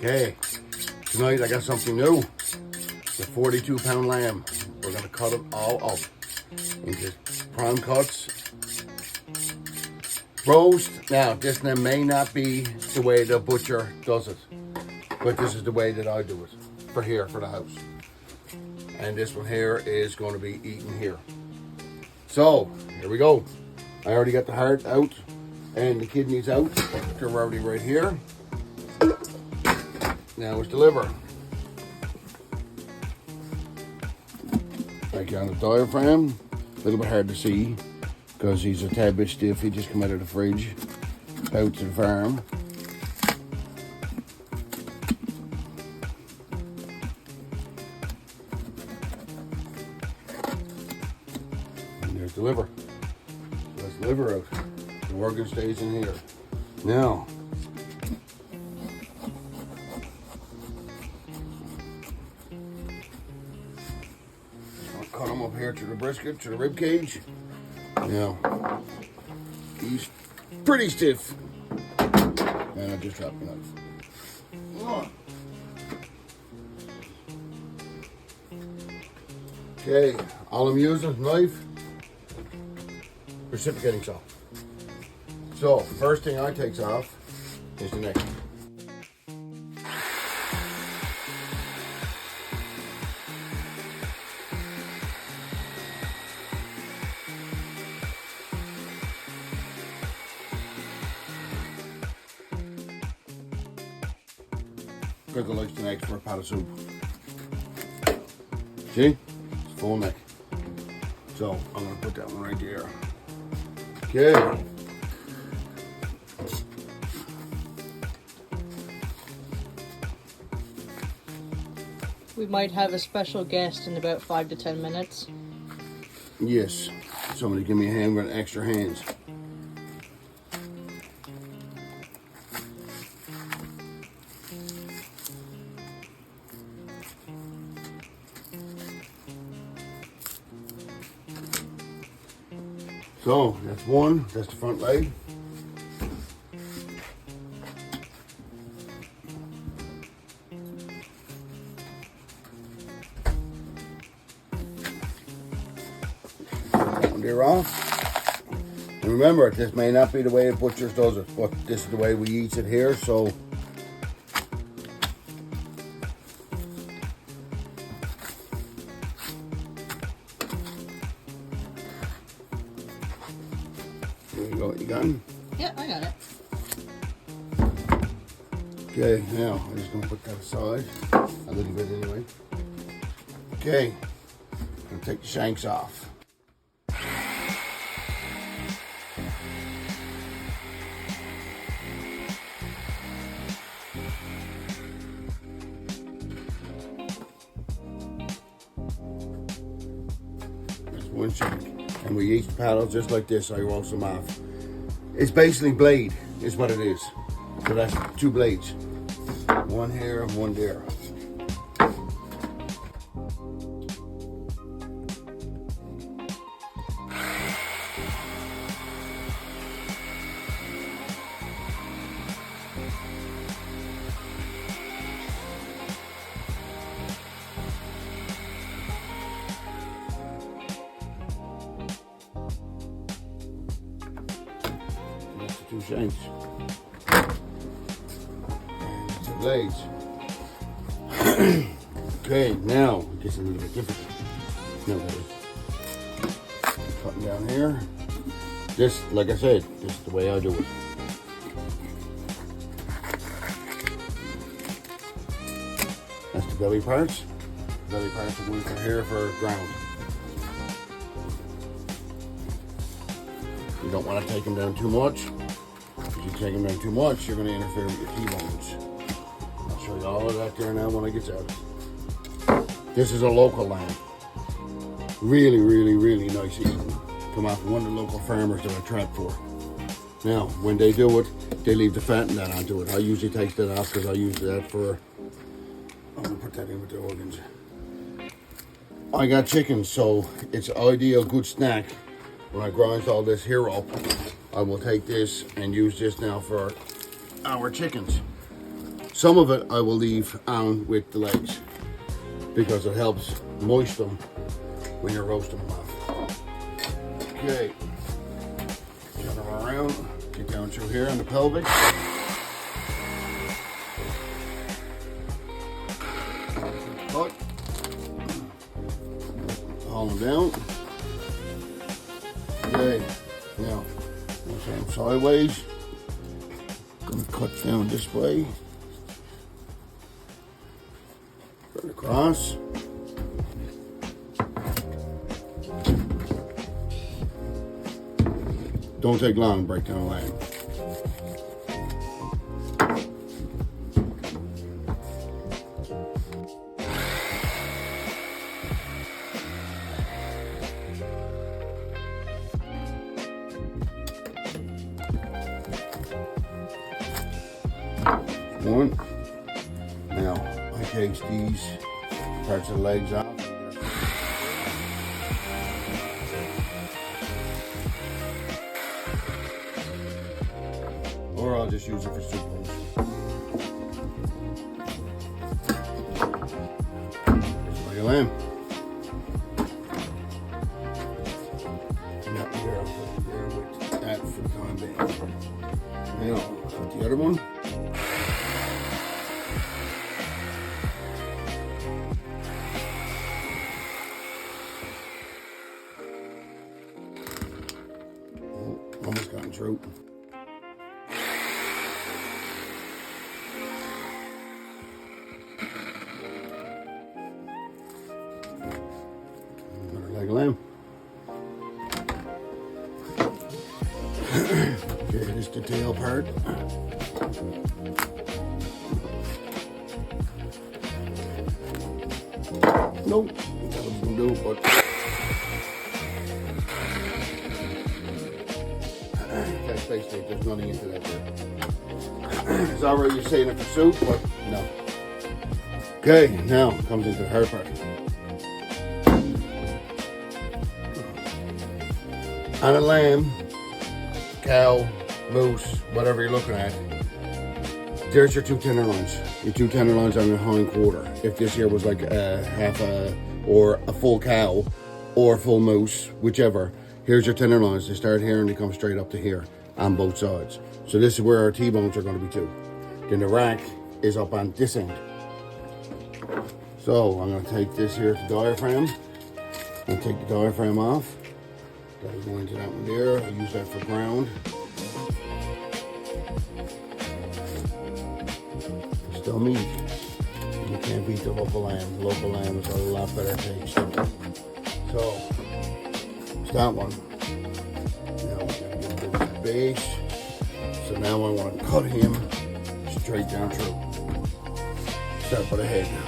Okay, tonight I got something new. The 42-pound lamb. We're gonna cut it all up into prime cuts. Roast. Now, this may not be the way the butcher does it, but this is the way that I do it for here, for the house. And this one here is going to be eaten here. So, here we go. I already got the heart out and the kidneys out. They're already right here. Now it's the liver. Right on the diaphragm. A little bit hard to see because he's a tad bit stiff. He just come out of the fridge, out to the farm. And there's the liver. So that's the liver out. The organ stays in here. Now, I'll cut him up here to the brisket, to the rib cage. Now, he's pretty stiff. And I just dropped the knife. Okay, all I'm using is knife, reciprocating saw. So, first thing I takes off is the neck. Greg likes the neck for a pot of soup. See? It's full neck. So I'm gonna put that one right there. Okay. We might have a special guest in about 5 to 10 minutes. Yes. Somebody give me a hand with extra hands. So, that's one, that's the front leg. Put that one there off. And remember, this may not be the way the butchers does it, but this is the way we eat it here, so. There you go, you got him? Yeah, I got it. Okay, now I'm just gonna put that aside a little bit anyway. Okay, I'm gonna take the shanks off. That's one shank. And we each paddle just like this. I roast them off. It's basically blade, is what it is. So that's two blades. One here and one there. That's the two shanks. And the blades. Okay, now it gets a little bit difficult. No, that is. Cutting down here. This, like I said, this is the way I do it. That's the belly parts. The belly parts are going for here for ground. You don't want to take them down too much. If you take them down too much, you're going to interfere with your T-bones. I'll show you all of that there now when I get out. This is a local lamb. Really, really, really nice eating. Come off one of the local farmers that I trap for. Now, when they do it, they leave the fat and that onto it. I usually take that off because I use that for, I'm going to put that in with the organs. I got chickens, so it's an ideal good snack. When I grind all this here up, I will take this and use this now for our chickens. Some of it I will leave on with the legs because it helps moist them when you're roasting them off. Okay, turn them around, get down through here on the pelvic. Cut. Haul them down. Okay, now turn them sideways. Gonna cut down this way. Turn across. Don't take long, break down the lamb. One. Now, I take these parts of the legs off. Or I'll just use it for soup bowls. There's my lamb. Not here, I'll put it there with that for the time being. Now, cut the other one. Almost gotten through. Another leg of lamb. Okay, this is the tail part. Nope, that was gonna do, but that's basically there's nothing into that there. It's already you're saying it for soup, but no. Okay, now comes into the hard part. On a lamb, cow, moose, whatever you're looking at, there's your two tenderloins. Your two tenderloins on the hind quarter. If this here was like a half a or a full cow or a full moose, whichever, here's your tenderloins. They start here and they come straight up to here on both sides. So this is where our T-bones are going to be too. Then the rack is up on this end. So I'm going to take this here to the diaphragm. I'm going to take the diaphragm off. That'll go into that one there. I'll use that for ground. Still meat. You can't beat the local lamb. The local lamb is a lot better taste. So, it's that one. Now we're going to go to the base. So now I want to cut him straight down through. Start by the head now.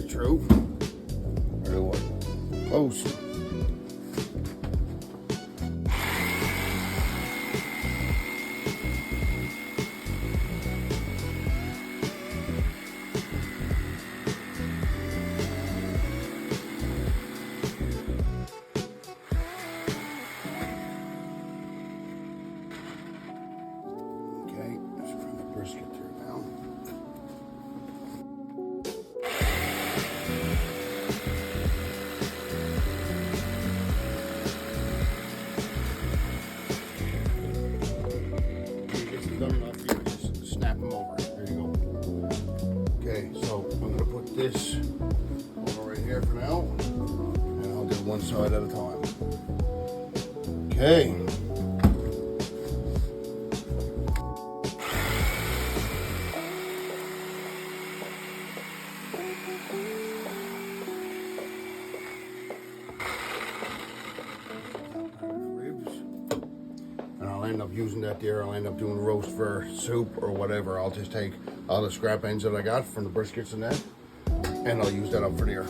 True. Or what? Close. side at a time. Okay. I'll end up using that there. I'll end up doing roast for soup or whatever. I'll just take all the scrap ends that I got from the briskets and that, and I'll use that up for there.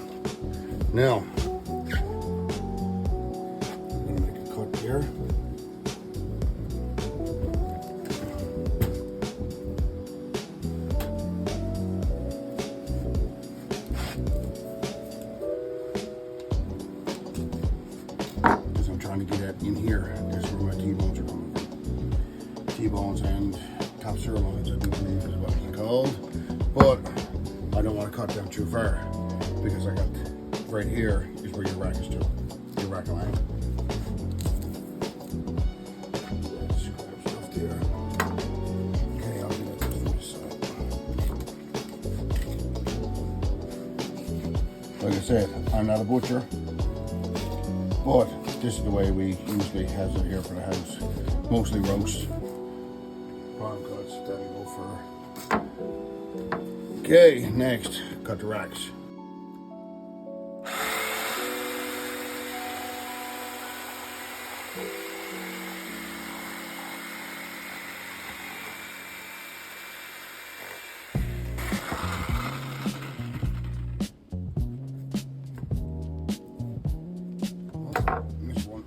Now, I'm gonna make a cut here. Because I'm trying to get that in here. This is where my T-bones are coming from. T-bones and top sirloins, I do believe is what it's called. But I don't want to cut them too far because I got right here is where your rack is to. Your rack line. Scrap stuff there. Okay, I'll do that from this side. Like I said, I'm not a butcher, but this is the way we usually have it here for the house. Mostly roast. Bottom cuts, that'll go for. Okay, next, cut the racks. Missed one.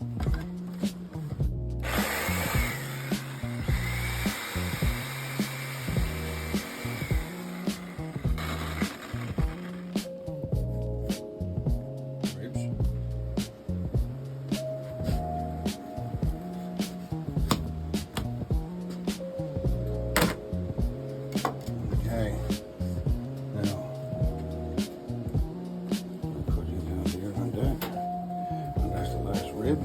Okay, now I'll put it down here like that, and that's the last rib.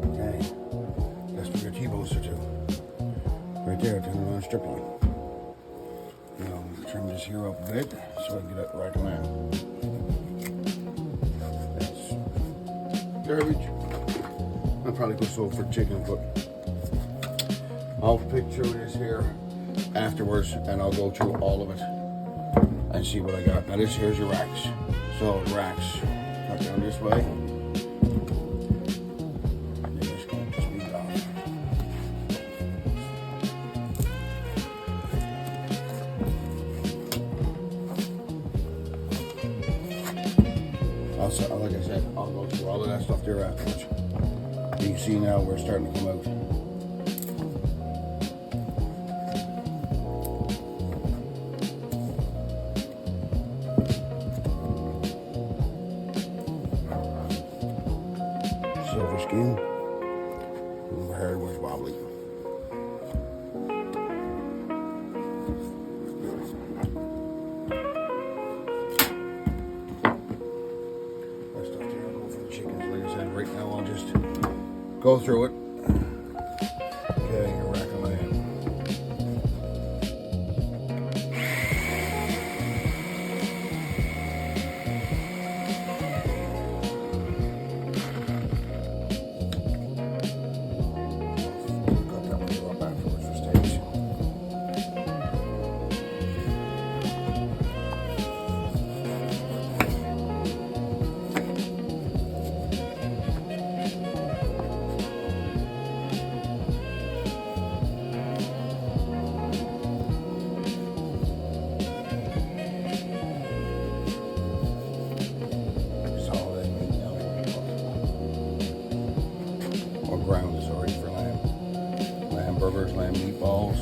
Okay, that's where your T-bones are to. Right there, turn it on strip line. Now I'm going to trim this here up a bit so I can get that right around. That's garbage. I probably could sold for chicken, but I'll pick through this here afterwards and I'll go through all of it and see what I got. Now this here's your racks. So the racks cut down this way. And they're just going to just beat off. Like I said, I'll go through all of that stuff there afterwards. You can see now we're starting to come out. Silver skin. My hair was wobbly. Right now I'll just go through it. Okay, your rack of lamb. Cut that one up afterwards for steaks. Ground, sorry, for lamb. Lamb burgers, lamb meatballs.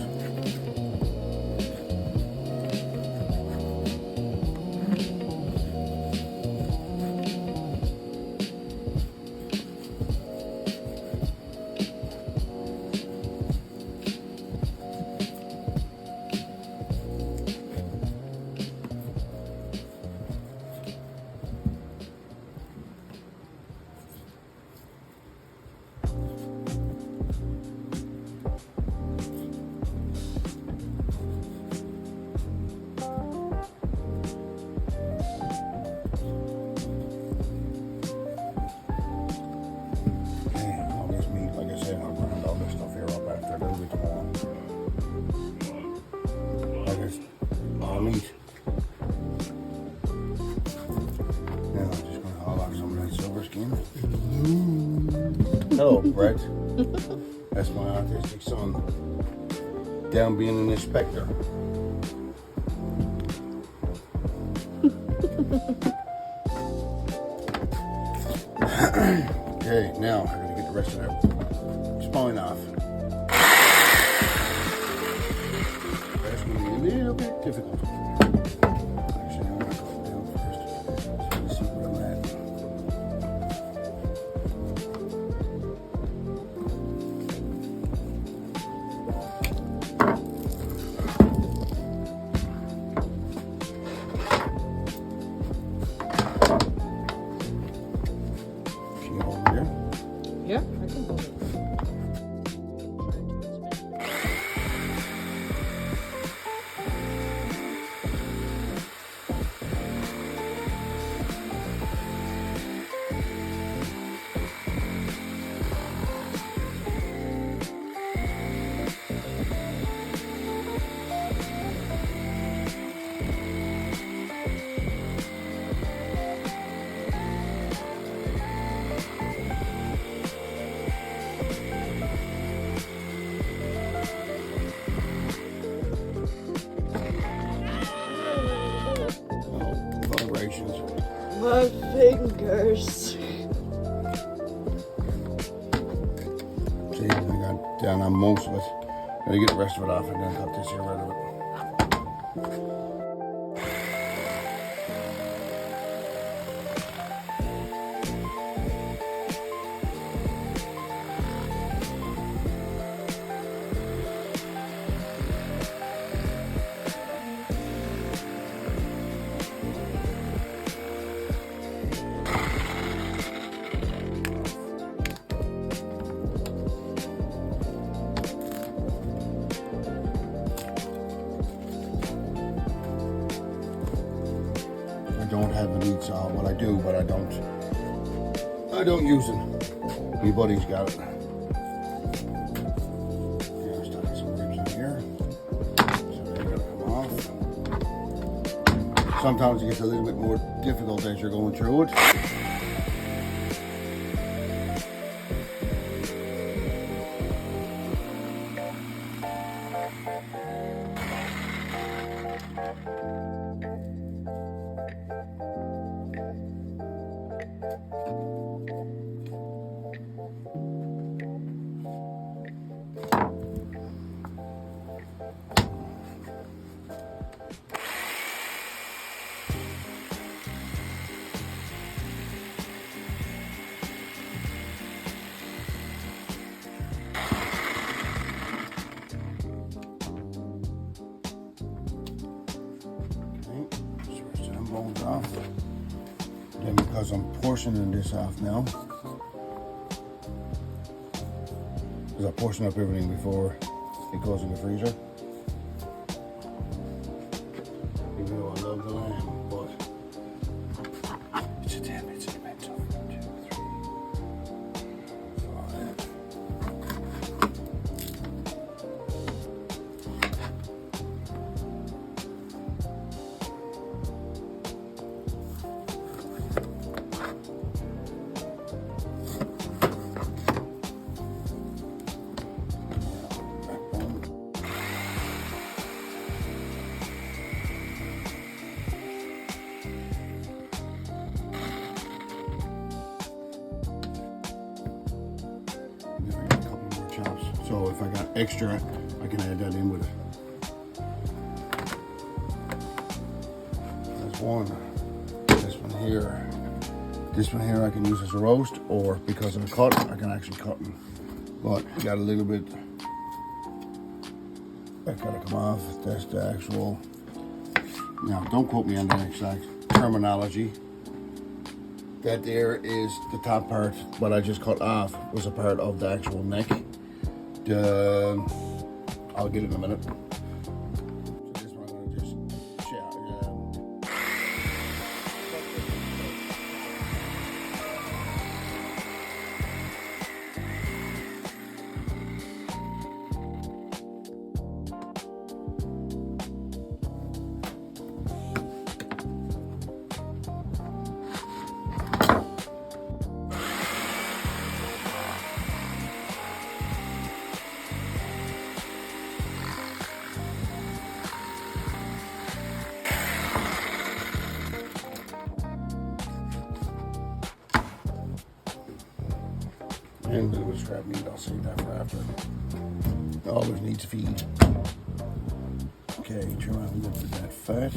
Brett. That's my autistic son. Down being an inspector. Okay, now I gotta get the rest of that spine off. That's gonna be a little bit difficult. Actually, I'm gonna go down first so you can see where I'm at. Can you hold it here? Yeah, I can hold it. Vibrations. My fingers. See, I got down on most of it. Gotta get the rest of it off and then cut this here right of it. I don't have the meat saw. Well, I do, but I don't use them. My buddy's got it. Yeah, I started some ribs in here. So they're gonna come off. Sometimes it gets a little bit more difficult as you're going through it. Bones off. Then because I'm portioning this off now, because I portion up everything before it goes in the freezer. Even though I love the lamb, but it's a damn, it's a mental. 1, 2, 3, 4, 5. So if I got extra, I can add that in with it. That's one. This one here. This one here I can use as a roast, or because of the cut, I can actually cut them. But got a little bit, that gotta come off. That's the actual, now don't quote me on the exact terminology. That there is the top part, what I just cut off was a part of the actual neck. I'll get it in a minute. So this one I'm gonna just chat. And a little bit of scrap meat, I'll save that for after. Always needs feed. Okay, trim out a little bit of that fat.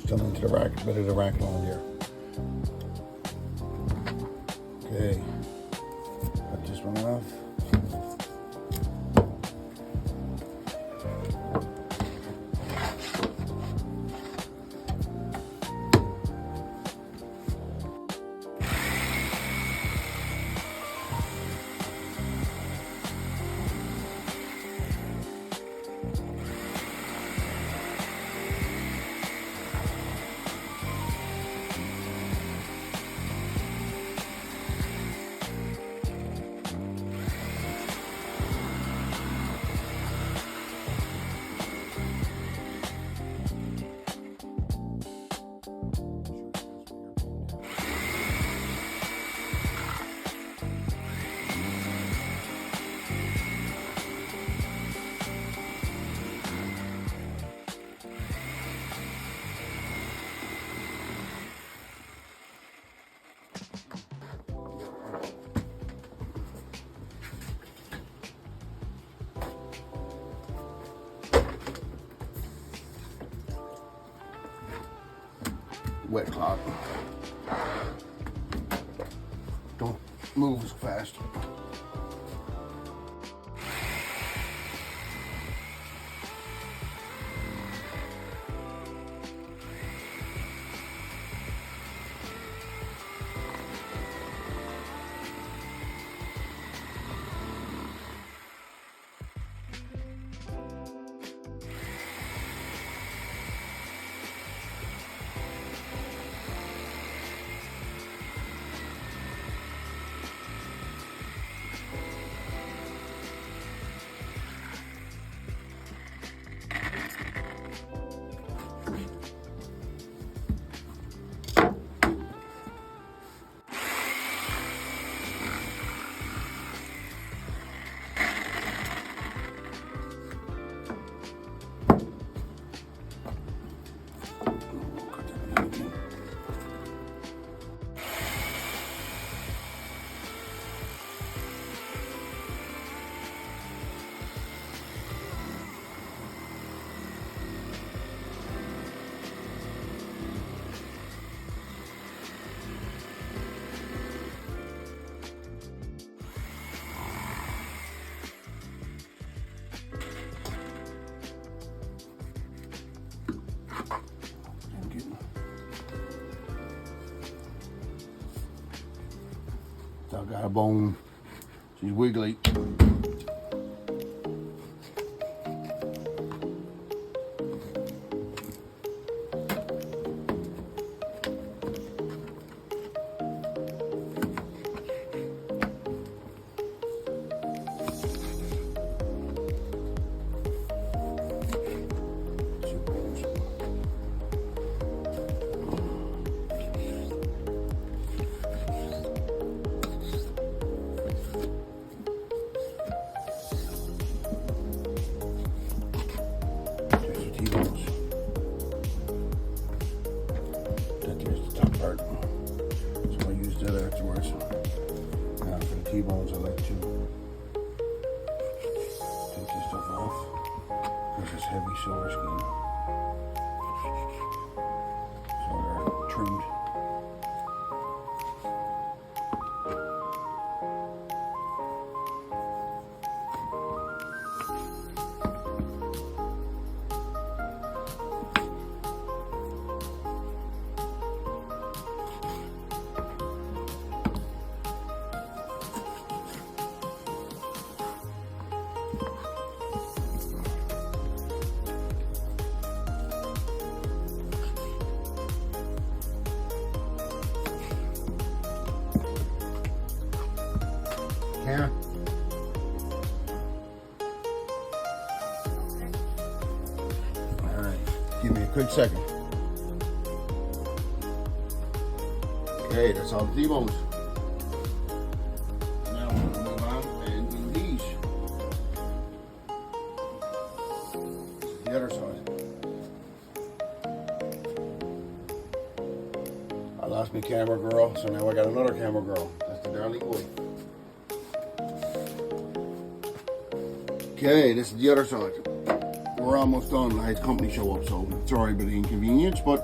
Still into the rack, bit of the rack on here. Okay, cut this one off. Wet cloth. Don't move as fast. I've got a bone. She's wiggly. T-bones, I like to take this stuff off because it's heavy silver skin. So they're trimmed. Karen? All right, give me a quick second. Okay, that's all the T-bones. Now we're gonna move on and do these. The other side. lost my camera girl, so now I got another camera girl. That's the darling boy. Okay, this is the other side. We're almost done. I had company show up, so sorry about the inconvenience, but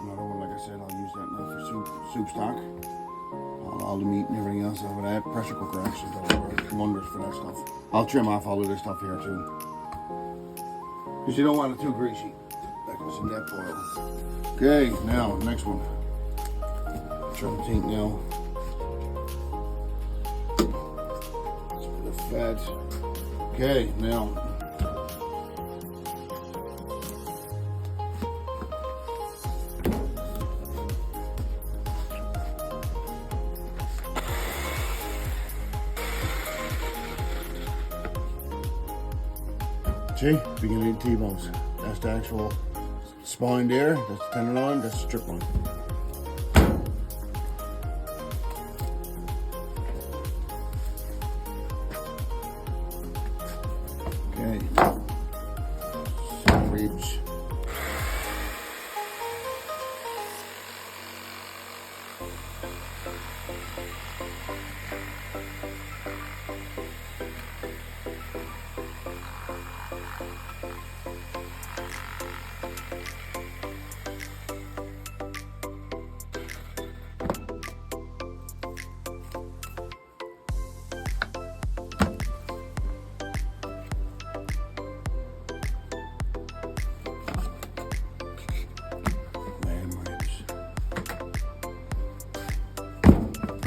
another one, like I said, I'll use that now for soup stock. All the meat and everything else over that. Pressure cooker actually does wonders for that stuff. I'll trim off all of this stuff here too. Because you don't want it too greasy. That goes in that boil. Okay, now, next one. Trim the tank now. Let's put the fat. Okay, now. See, beginning of T-bones. That's the actual spine there. That's the tenderloin. That's the strip line. Okay. Some ribs.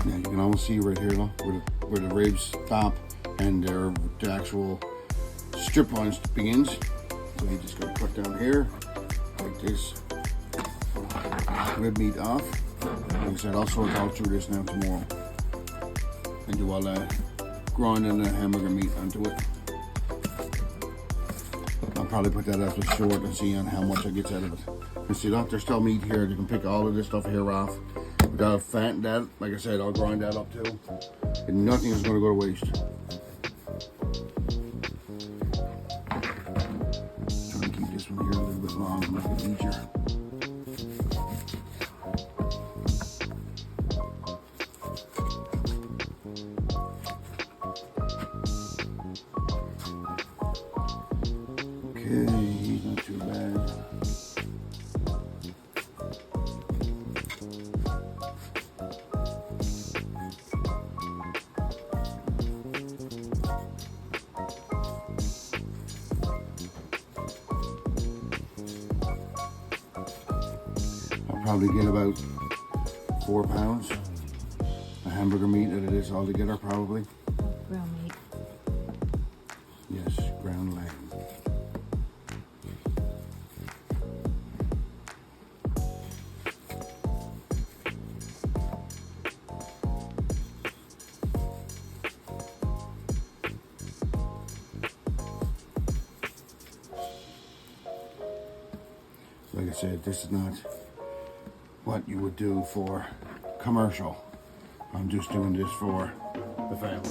You can almost see right here, look, where the ribs stop and the actual strip lines begins. So you just gotta cut down here, like this, rib meat off. Like I said, I'll sort out through this now tomorrow and do all that grinding the hamburger meat onto it. I'll probably put that up to short and see on how much I get out of it. And see, look, there's still meat here. You can pick all of this stuff here off. Without fat that, like I said, I'll grind that up too. And nothing is going to go to waste. Trying to keep this one here a little bit long to make it easier. Okay, he's not too bad. Probably get about 4 pounds of hamburger meat out of this altogether, probably. Ground meat. Yes, ground lamb. Like I said, this is not what you would do for commercial. I'm just doing this for the family.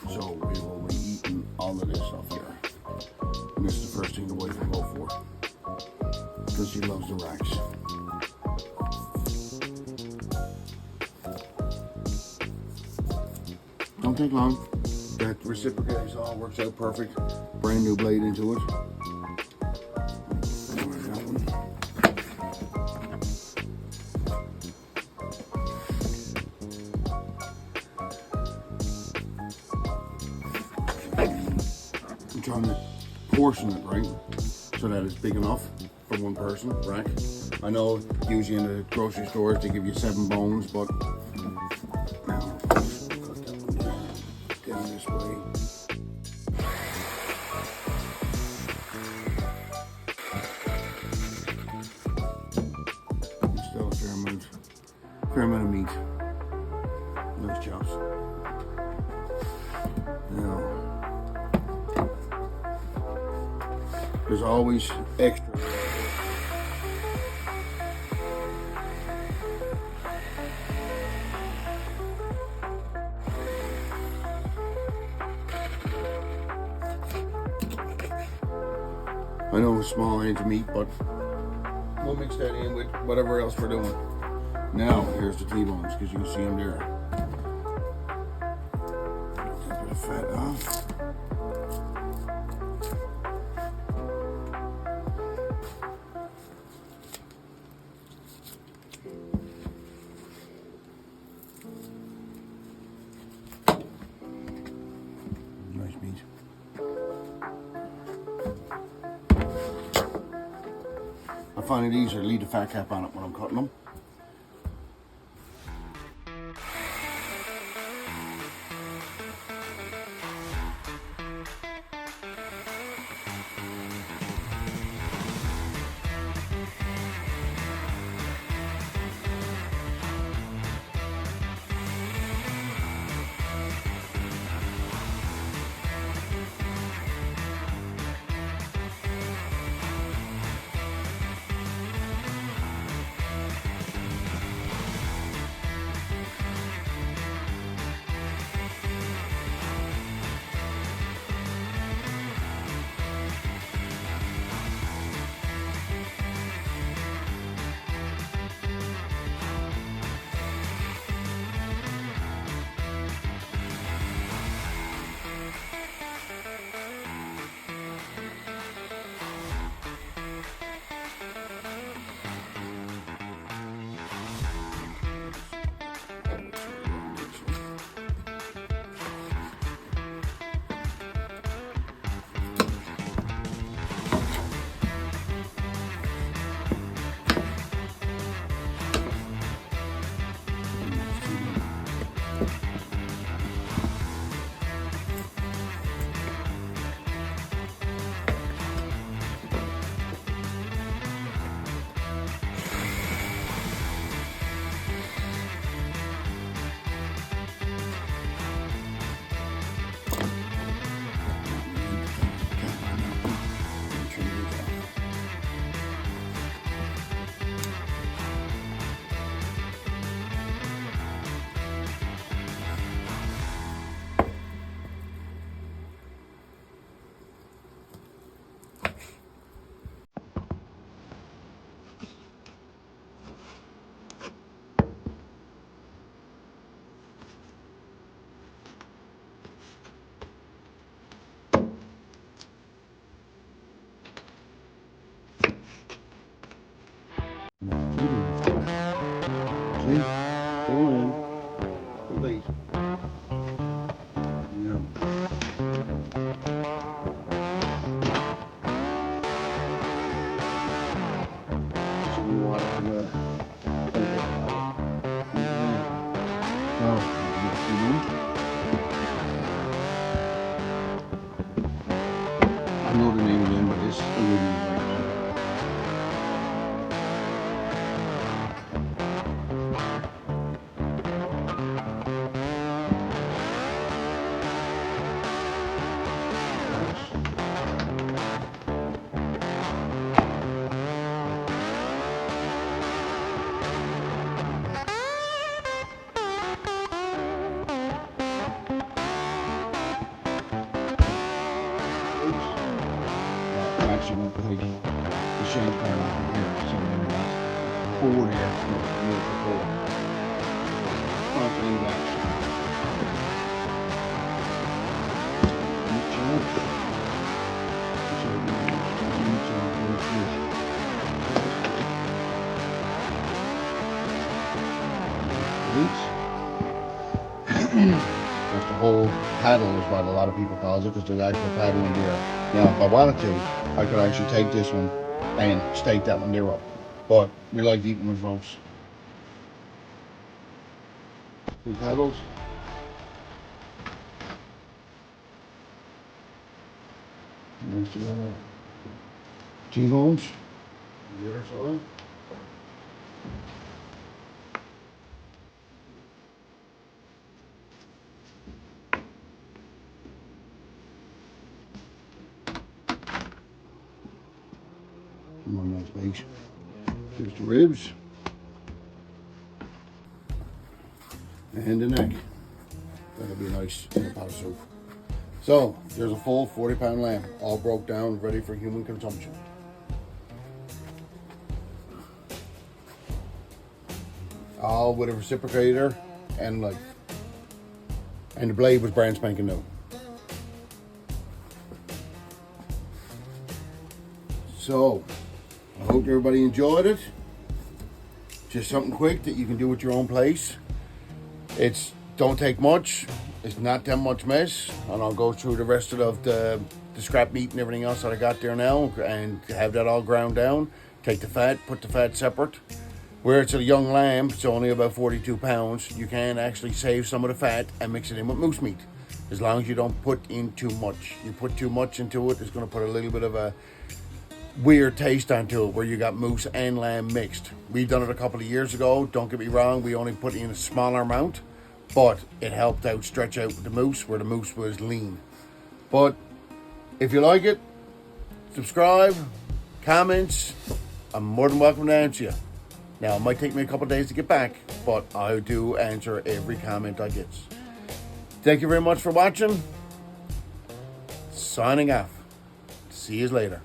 So we will be eating all of this stuff here. And this is the first thing the wife will go for. Because she loves the racks. Don't take long. That reciprocating saw works out perfect. Brand new blade into it. I'm trying to portion it right so that it's big enough for one person, rack. I know usually in the grocery stores they give you 7 bones, but now cut that one down this way. There's still a fair amount of meat. Nice chops. Now, there's always extra. I know it's small range of meat, but we'll mix that in with whatever else we're doing. Now, here's the T-bones, because you can see them there. Get a bit of fat off. Nice meat. I find it easier to leave the fat cap on it when I'm cutting them. See? Pull in. Release. Yeah. Some water from the I know the name again, but it's a wooden way. Actually won't take the shank part off of here, so then that's forward here, forward. Front and back. That's the whole paddle is what a lot of people call it, because there's actual paddle in there. Now, if I wanted to, I could actually take this one and stake that one there up. But we like eating with ropes. Two paddles. Next to that, T-bones. The other side. One nice base. Here's the ribs. And the neck. That'll be nice in the pot of soup. So there's a full 40-pound lamb, all broke down, ready for human consumption. All with a reciprocator and knife. And the blade was brand spanking new. So, I hope everybody enjoyed it. Just something quick that you can do at your own place. It's don't take much. It's not that much mess. And I'll go through the rest of the scrap meat and everything else that I got there now and have that all ground down. Take the fat, put the fat separate. Where it's a young lamb, it's only about 42 pounds, you can actually save some of the fat and mix it in with moose meat. As long as you don't put in too much. You put too much into it, it's going to put a little bit of a weird taste onto it where you got moose and lamb mixed. We've done it a couple of years ago. Don't get me wrong, we only put in a smaller amount, but it helped out stretch out the moose where the moose was lean. But if you like it, subscribe, comments, I'm more than welcome to answer you. Now, it might take me a couple of days to get back, but I do answer every comment I get. Thank you very much for watching. Signing off. See you later.